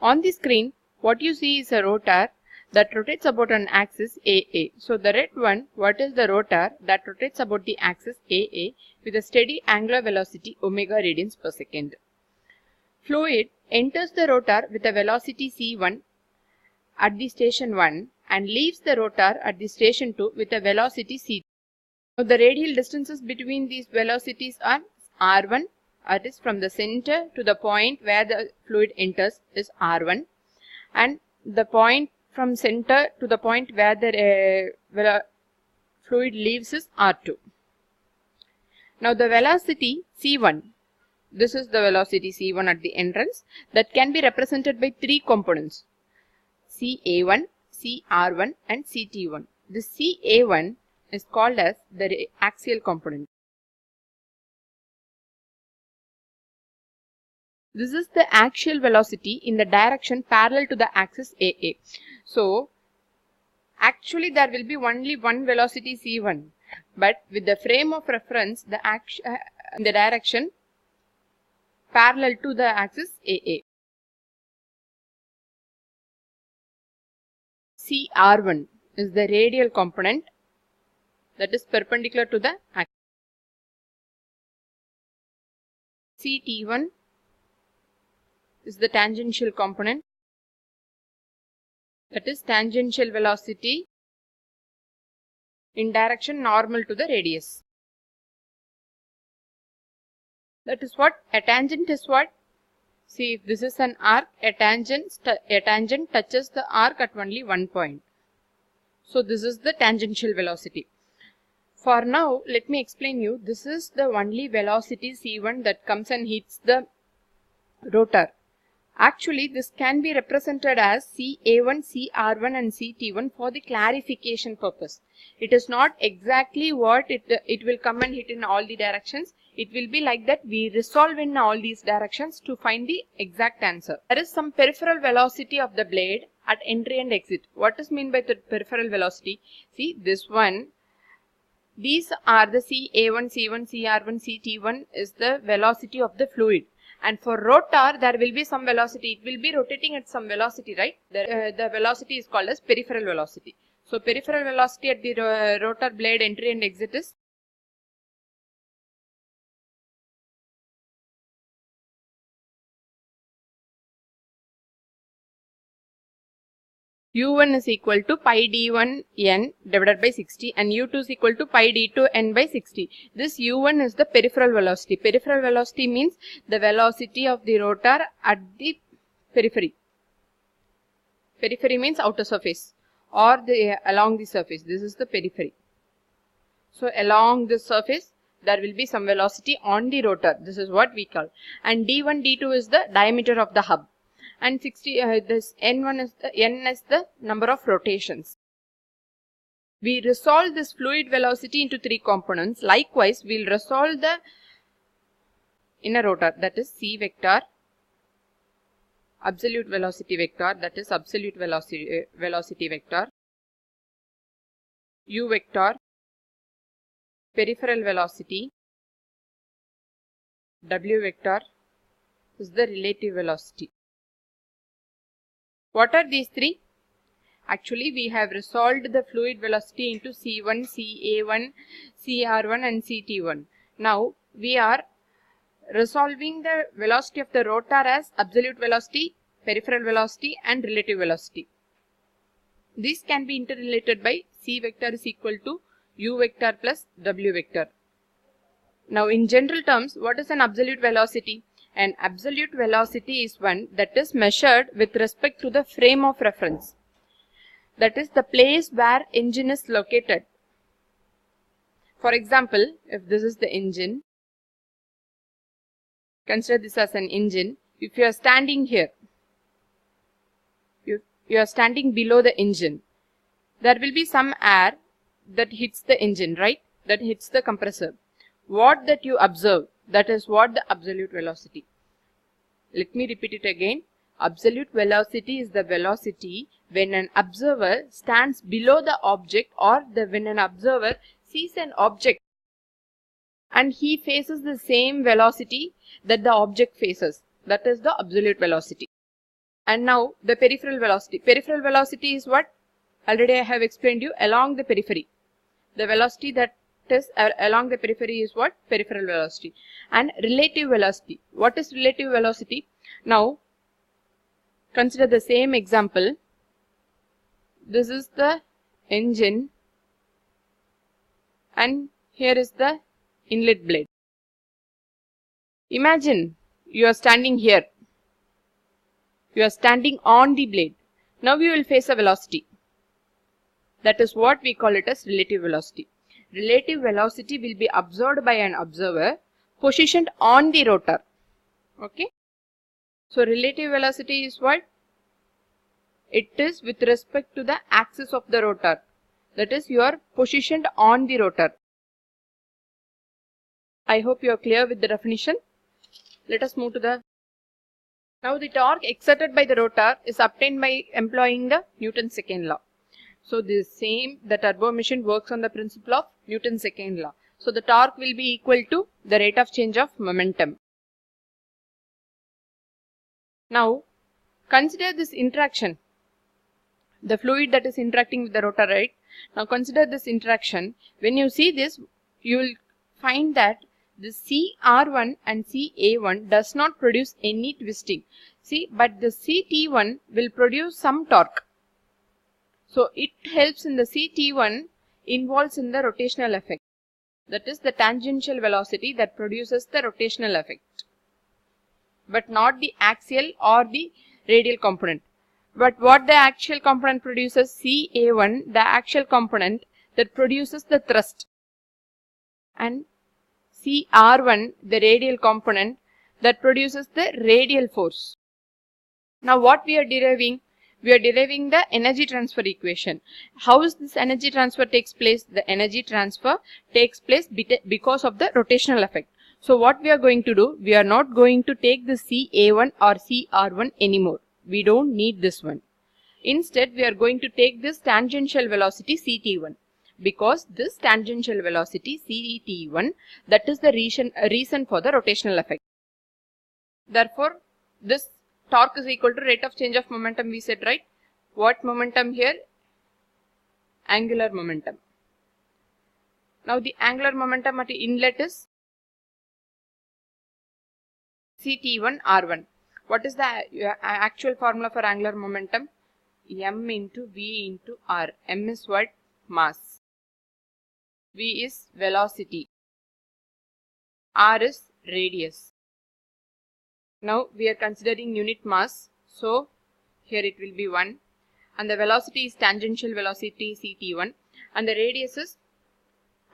On the screen, what you see is a rotor that rotates about an axis AA. So the red one, what is the rotor that rotates about the axis AA with a steady angular velocity omega radians per second. Fluid enters the rotor with a velocity c1 at the station 1 and leaves the rotor at the station 2 with a velocity c2. Now the radial distances between these velocities are r1, that is from the center to the point where the fluid enters is r1, and the point from center to the point where the fluid leaves is r2. Now the velocity c1, this is the velocity c1 at the entrance, that can be represented by three components: ca1, cr1 and ct1. This ca1 is called as the axial component. This is the axial velocity in the direction parallel to the axis AA. So, actually there will be only one velocity c1, but with the frame of reference, the direction parallel to the axis AA. cr1 is the radial component that is perpendicular to the axis. ct1 is the tangential component, that is tangential velocity in direction normal to the radius. That is what a tangent is. What? See, if this is an arc, a tangent touches the arc at only one point. So this is the tangential velocity. For now, let me explain you. This is the only velocity c1 that comes and hits the rotor. Actually, this can be represented as ca1, cr1 and ct1 for the clarification purpose. It is not exactly what it will come and hit in all the directions. It will be like that. We resolve in all these directions to find the exact answer. There is some peripheral velocity of the blade at entry and exit. What is meant by the peripheral velocity? See, this one. These are the ca1, c1, cr1, ct1 is the velocity of the fluid. And for rotor, there will be some velocity. It will be rotating at some velocity, right? The velocity is called as peripheral velocity. So, peripheral velocity at the rotor blade entry and exit is u1 is equal to pi d1 n divided by 60 and u2 is equal to pi d2 n by 60. This u1 is the peripheral velocity. Peripheral velocity means the velocity of the rotor at the periphery. Periphery means outer surface or along the surface. This is the periphery. So along this surface there will be some velocity on the rotor. This is what we call. And d1, d2 is the diameter of the hub. And 60, this n1 is n is the number of rotations. We resolve this fluid velocity into three components. Likewise, we will resolve the inner rotor, that is c vector, absolute velocity vector, that is absolute velocity vector, u vector, peripheral velocity, w vector is the relative velocity. What are these three? Actually, we have resolved the fluid velocity into C1, CA1, CR1 and CT1. Now, we are resolving the velocity of the rotor as absolute velocity, peripheral velocity and relative velocity. This can be interrelated by C vector is equal to U vector plus W vector. Now, in general terms, what is an absolute velocity? An absolute velocity is one that is measured with respect to the frame of reference. That is the place where engine is located. For example, if this is the engine, consider this as an engine. If you are standing here, you are standing below the engine, there will be some air that hits the engine, right? That hits the compressor. What that you observe, that is what the absolute velocity. Let me repeat it again. Absolute velocity is the velocity when an observer stands below the object or when an observer sees an object and he faces the same velocity that the object faces. That is the absolute velocity. And now the peripheral velocity. Peripheral velocity is what? Already I have explained you, along the periphery. The velocity that is along the periphery is what? Peripheral velocity. And relative velocity. What is relative velocity? Now consider the same example. This is the engine and here is the inlet blade. Imagine you are standing here. You are standing on the blade. Now you will face a velocity. That is what we call it as relative velocity. Relative velocity will be observed by an observer positioned on the rotor. Okay. So relative velocity is what? It is with respect to the axis of the rotor. That is, you are positioned on the rotor. I hope you are clear with the definition. Let us move to the... Now the torque exerted by the rotor is obtained by employing the Newton's second law. So the turbo machine works on the principle of Newton's second law. So the torque will be equal to the rate of change of momentum. Now consider this interaction. The fluid that is interacting with the rotor, right? Now consider this interaction. When you see this, you will find that the CR1 and CA1 does not produce any twisting. See, but the CT1 will produce some torque. So it helps in the CT1 involves in the rotational effect. That is the tangential velocity that produces the rotational effect, but not the axial or the radial component. But what the axial component produces? CA1, the axial component that produces the thrust, and CR1, the radial component that produces the radial force. Now what we are deriving? We are deriving the energy transfer equation. How is this energy transfer takes place? The energy transfer takes place because of the rotational effect. So what we are going to do? We are not going to take the CA1 or CR1 anymore. We don't need this one. Instead, we are going to take this tangential velocity CT1. Because this tangential velocity CT1, that is the reason for the rotational effect. Therefore, this torque is equal to rate of change of momentum, we said, right? What momentum here? Angular momentum. Now the angular momentum at the inlet is CT1 R1. What is the actual formula for angular momentum? M into V into R. M is what? Mass. V is velocity. R is radius. Now we are considering unit mass. So here it will be 1. And the velocity is tangential velocity CT1. And the radius is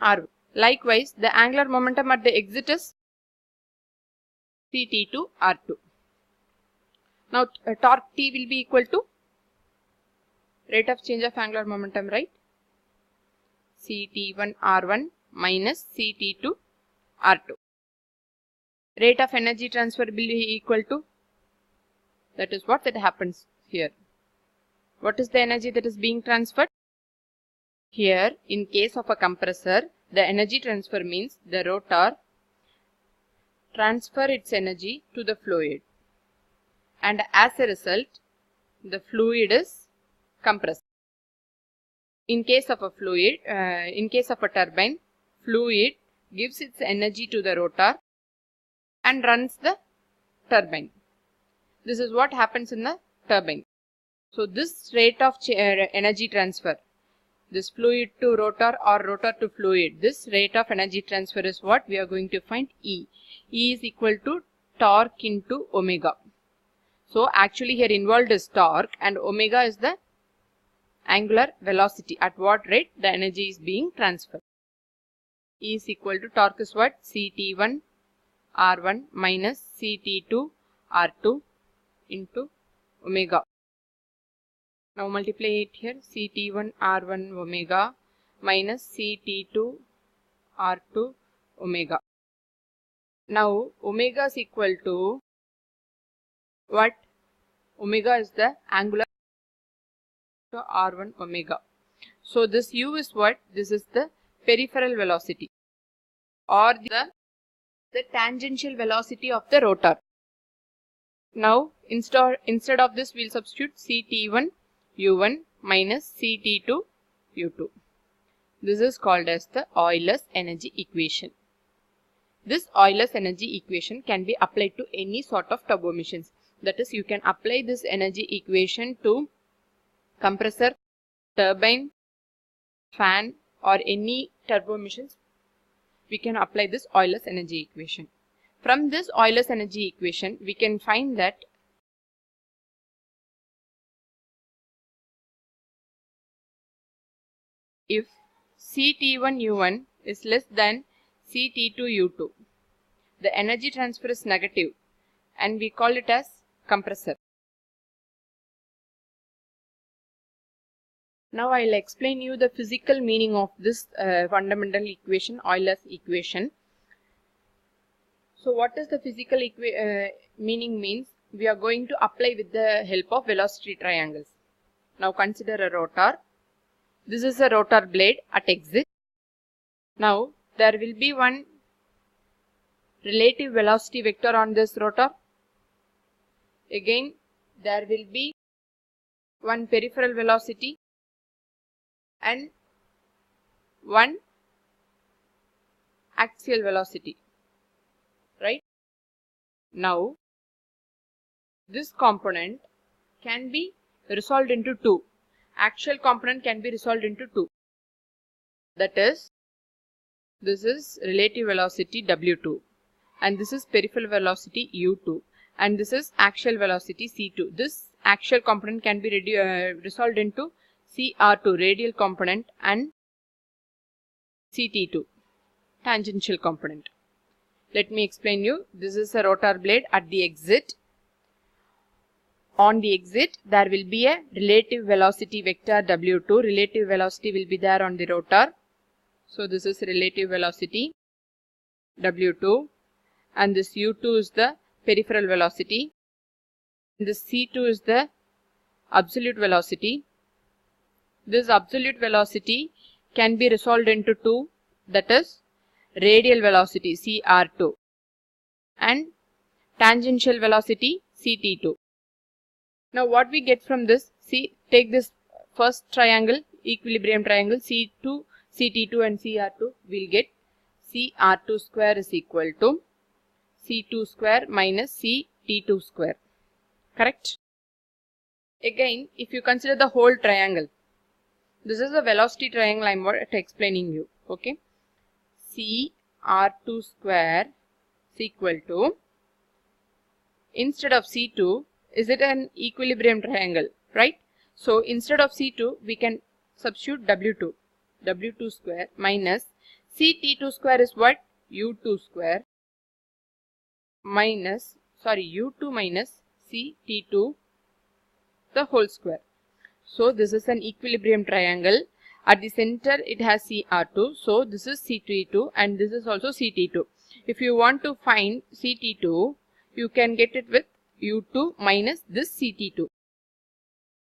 R. Likewise, the angular momentum at the exit is CT2 R2. Now torque T will be equal to rate of change of angular momentum, right? CT1 R1 minus CT2 R2. Rate of energy transfer will be equal to, that is what that happens here. What is the energy that is being transferred? Here, in case of a compressor, the energy transfer means the rotor transfer its energy to the fluid, and as a result, the fluid is compressed. In case of a turbine, fluid gives its energy to the rotor and runs the turbine. This is what happens in the turbine. So this rate of energy transfer, this fluid to rotor or rotor to fluid, this rate of energy transfer is what we are going to find E. E is equal to torque into omega. So actually here involved is torque and omega is the angular velocity, at what rate the energy is being transferred. E is equal to torque is what? CT1 R1 minus CT2 R2 into omega. Now multiply it here, CT1 R1 omega minus CT2 R2 omega. Now omega is equal to what? Omega is the angular to R1 omega. So this U is what? This is the peripheral velocity or the tangential velocity of the rotor. Now Instead of this, we'll substitute CT1 U1 minus CT2 U2. This is called as the Euler's energy equation. This Euler's energy equation can be applied to any sort of turbo machines. That is, you can apply this energy equation to compressor, turbine, fan, or any turbo machines. We can apply this Euler's energy equation. From this Euler's energy equation, we can find that if CT1 U1 is less than CT2 U2, the energy transfer is negative and we call it as compressor. Now I will explain you the physical meaning of this fundamental equation, Euler's equation. So what is the physical meaning means? We are going to apply with the help of velocity triangles. Now consider a rotor. This is a rotor blade at exit. Now there will be one relative velocity vector on this rotor. Again there will be one peripheral velocity and one axial velocity, right? Now this component can be resolved into two. Axial component can be resolved into two. That is, this is relative velocity W2 and this is peripheral velocity U2 and this is axial velocity C2. This axial component can be resolved into CR2 radial component and CT2 tangential component. Let me explain you. This is a rotor blade at the exit. On the exit, there will be a relative velocity vector W2. Relative velocity will be there on the rotor. So this is relative velocity W2 and this U2 is the peripheral velocity. This C2 is the absolute velocity. This absolute velocity can be resolved into two, that is radial velocity CR2 and tangential velocity CT2. Now what we get from this, see, take this first triangle, equilibrium triangle C2, CT2 and CR2, we'll get CR2 square is equal to C2 square minus CT2 square, correct? Again, if you consider the whole triangle, this is a velocity triangle I am explaining you, okay? CR2 square is equal to, instead of C2, is it an equilibrium triangle, right? So instead of C2, we can substitute W2. W2 square minus CT2 square is what? U2 square minus, U2 minus CT2 the whole square. So this is an equilibrium triangle. At the center it has CR2. So this is CT2 and this is also CT2. If you want to find CT2, you can get it with U2 minus this CT2.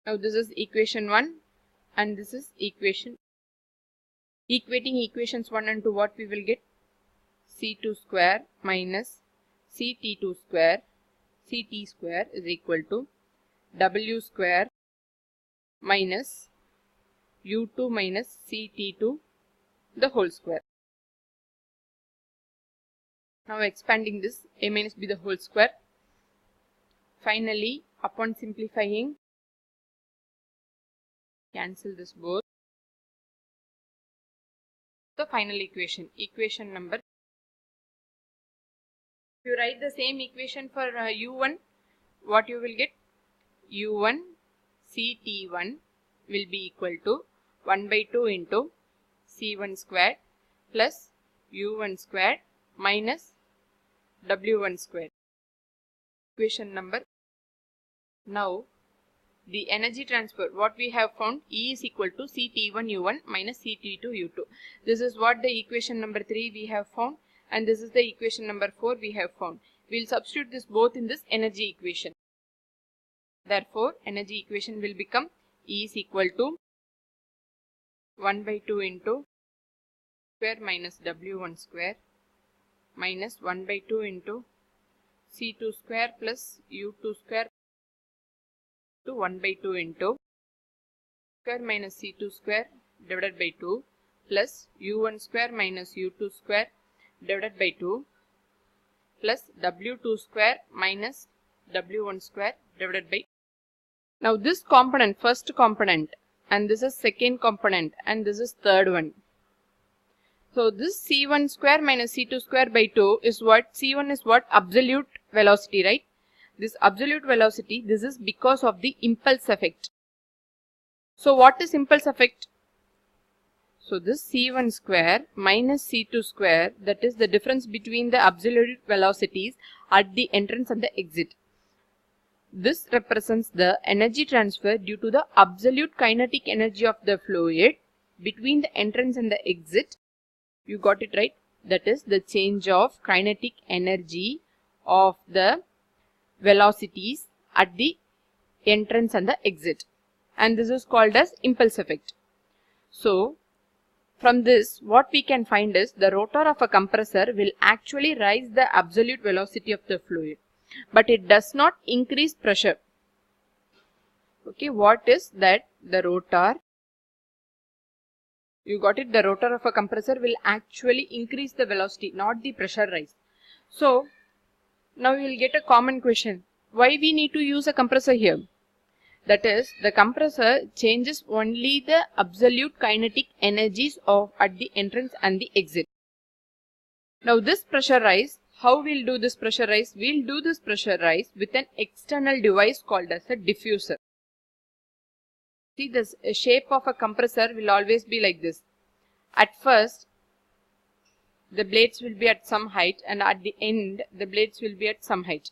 Now this is equation 1 and this is equation. Equating equations 1 and 2, what we will get? C2 square minus CT2 square, CT square is equal to W square minus U2 minus CT2 the whole square. Now expanding this, A minus B the whole square. Finally, upon simplifying, cancel this both. The final equation, equation number. If you write the same equation for U1, what you will get? U1 CT1 will be equal to 1 by 2 into C1 squared plus U1 squared minus W1 squared. Equation number. Now the energy transfer, what we have found, E is equal to CT1 U1 minus CT2 U2. This is what the equation number 3 we have found and this is the equation number 4 we have found. We will substitute this both in this energy equation. Therefore, energy equation will become E is equal to 1 by 2 into square minus W1 square minus 1 by 2 into C2 square plus U2 square to 1 by 2 into square minus c2 square divided by 2 plus u1 square minus u2 square divided by 2 plus w2 square minus w1 square divided by. Now this component, first component, and this is second component, and this is third one. So this c1 square minus c2 square by 2 is what? C1 is what? Absolute velocity, right? This absolute velocity, this is because of the impulse effect. So what is impulse effect? So this c1 square minus c2 square, that is the difference between the absolute velocities at the entrance and the exit. This represents the energy transfer due to the absolute kinetic energy of the fluid between the entrance and the exit. You got it right? That is the change of kinetic energy of the velocities at the entrance and the exit. And this is called as impulse effect. So, from this, what we can find is the rotor of a compressor will actually raise the absolute velocity of the fluid, but it does not increase pressure. Okay, what is that? The rotor, you got it, the rotor of a compressor will actually increase the velocity, not the pressure rise. So, now you will get a common question. Why we need to use a compressor here? That is, the compressor changes only the absolute kinetic energies of at the entrance and the exit. Now this pressure rise, how we'll do this pressure rise? We'll do this pressure rise with an external device called as a diffuser. See, this shape of a compressor will always be like this. At first, the blades will be at some height, and at the end, the blades will be at some height.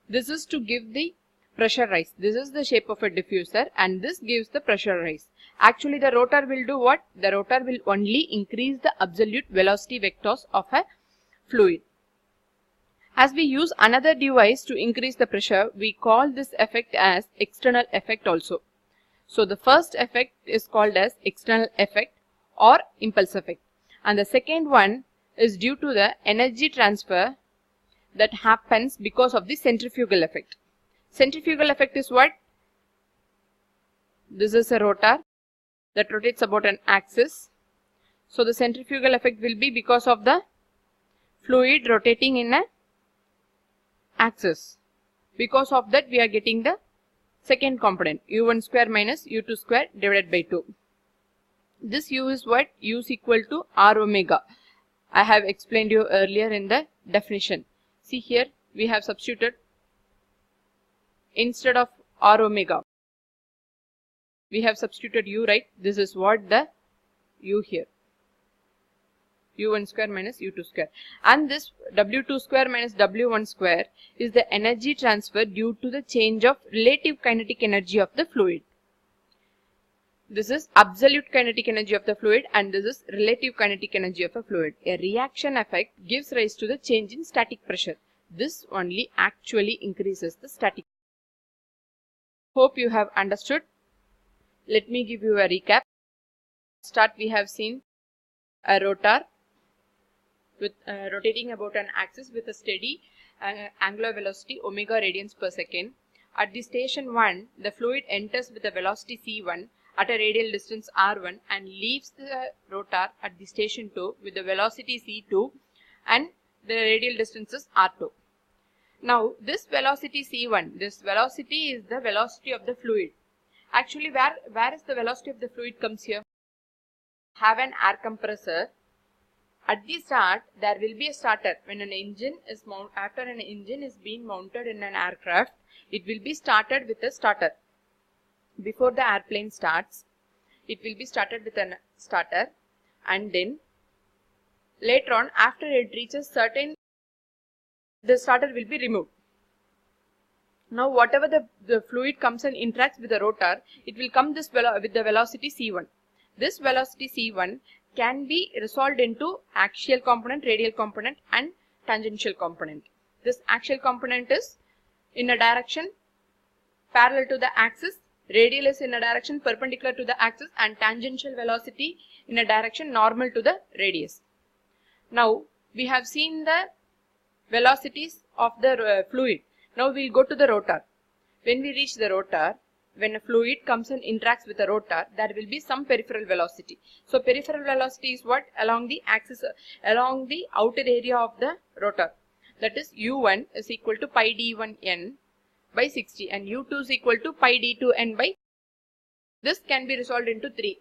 This is to give the pressure rise. This is the shape of a diffuser, and this gives the pressure rise. Actually, the rotor will do what? The rotor will only increase the absolute velocity vectors of a fluid. As we use another device to increase the pressure, we call this effect as external effect also. So the first effect is called as external effect or impulse effect, and the second one is due to the energy transfer that happens because of the centrifugal effect. Centrifugal effect is what? This is a rotor that rotates about an axis. So the centrifugal effect will be because of the fluid rotating in an axis. Because of that, we are getting the second component, u1 square minus u2 square divided by 2. This u is what? U is equal to r omega. I have explained you earlier in the definition. See here, we have substituted instead of r omega, we have substituted u, right? This is what the u here, u1 square minus u2 square, and this w2 square minus w1 square is the energy transfer due to the change of relative kinetic energy of the fluid. This is absolute kinetic energy of the fluid, and this is relative kinetic energy of a fluid. A reaction effect gives rise to the change in static pressure. This only actually increases the static. Hope you have understood. Let me give you a recap. Start, we have seen a rotor with rotating about an axis with a steady angular velocity omega radians per second. At the station 1, the fluid enters with a velocity c1 at a radial distance r1 and leaves the rotor at the station 2 with the velocity c2 and the radial distance is r2. Now this velocity c1, this velocity is the velocity of the fluid. Actually, where is the velocity of the fluid comes here? Have an air compressor. At the start, there will be a starter. When an engine is after an engine is being mounted in an aircraft, it will be started with a starter. Before the airplane starts, it will be started with a starter, and then later on, after it reaches certain, the starter will be removed. Now whatever the fluid comes and interacts with the rotor, it will come with the velocity c1. This velocity c1 can be resolved into axial component, radial component and tangential component. This axial component is in a direction parallel to the axis, radial is in a direction perpendicular to the axis, and tangential velocity in a direction normal to the radius. Now we have seen the velocities of the fluid. Now we will go to the rotor. When we reach the rotor, when a fluid comes and interacts with a rotor, there will be some peripheral velocity. So peripheral velocity is what? Along the axis, along the outer area of the rotor. That is u1 is equal to pi d1n by 60 and u2 is equal to pi d2n by. This can be resolved into 3.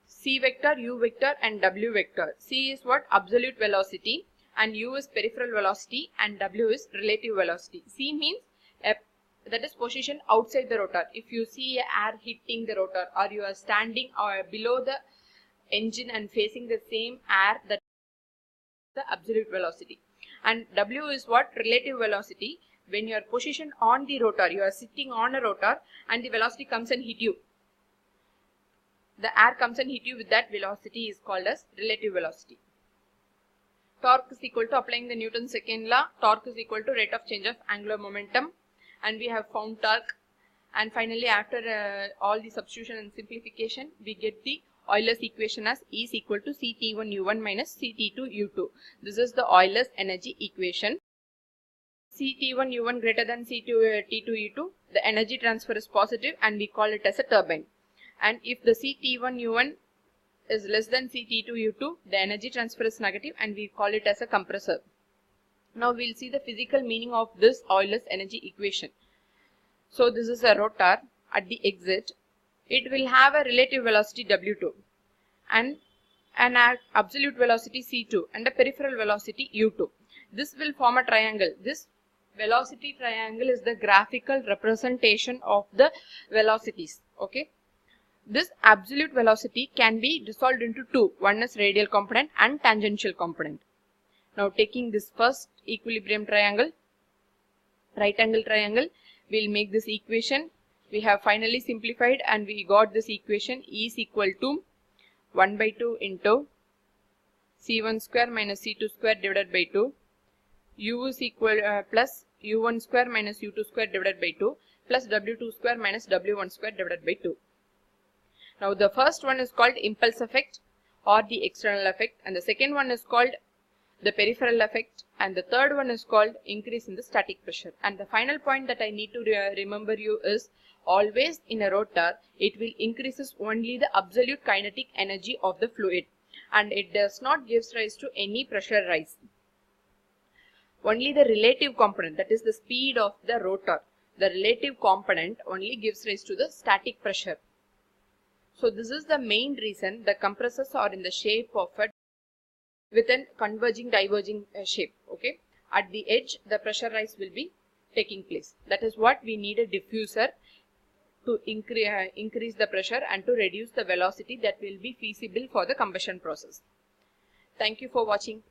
C vector, u vector and w vector. C is what? Absolute velocity, and u is peripheral velocity, and w is relative velocity. C means that is position outside the rotor. If you see air hitting the rotor, or you are standing or below the engine and facing the same air, that is the absolute velocity. And w is what? Relative velocity. When you are positioned on the rotor, you are sitting on a rotor and the velocity comes and hit you. The air comes and hit you with that velocity is called as relative velocity. Torque is equal to, applying the Newton's second law, torque is equal to rate of change of angular momentum, and we have found torque. And finally, after all the substitution and simplification, we get the Euler's equation as E is equal to Ct1u1 minus Ct2u2. This is the Euler's energy equation. Ct1u1 greater than Ct2u2, the energy transfer is positive and we call it as a turbine. And if the Ct1u1 is less than Ct2u2, the energy transfer is negative and we call it as a compressor. Now we will see the physical meaning of this Euler's energy equation. So this is a rotor at the exit. It will have a relative velocity w2 and an absolute velocity c2 and a peripheral velocity u2. This will form a triangle. This velocity triangle is the graphical representation of the velocities. Okay. This absolute velocity can be resolved into two. One is radial component and tangential component. Now taking this first equilibrium triangle, right angle triangle, we will make this equation. We have finally simplified and we got this equation. E is equal to 1 by 2 into c1 square minus c2 square divided by 2. U is equal plus u1 square minus u2 square divided by 2 plus w2 square minus w1 square divided by 2. Now the first one is called impulse effect or the external effect, and the second one is called the peripheral effect, and the third one is called increase in the static pressure. And the final point that I need to remember you is, always in a rotor it will increases only the absolute kinetic energy of the fluid and it does not give rise to any pressure rise. Only the relative component, that is the speed of the rotor, the relative component only gives rise to the static pressure. So this is the main reason the compressors are in the shape of a with an converging diverging shape. Okay, at the edge the pressure rise will be taking place. That is what we need a diffuser to increase the pressure and to reduce the velocity that will be feasible for the combustion process. Thank you for watching.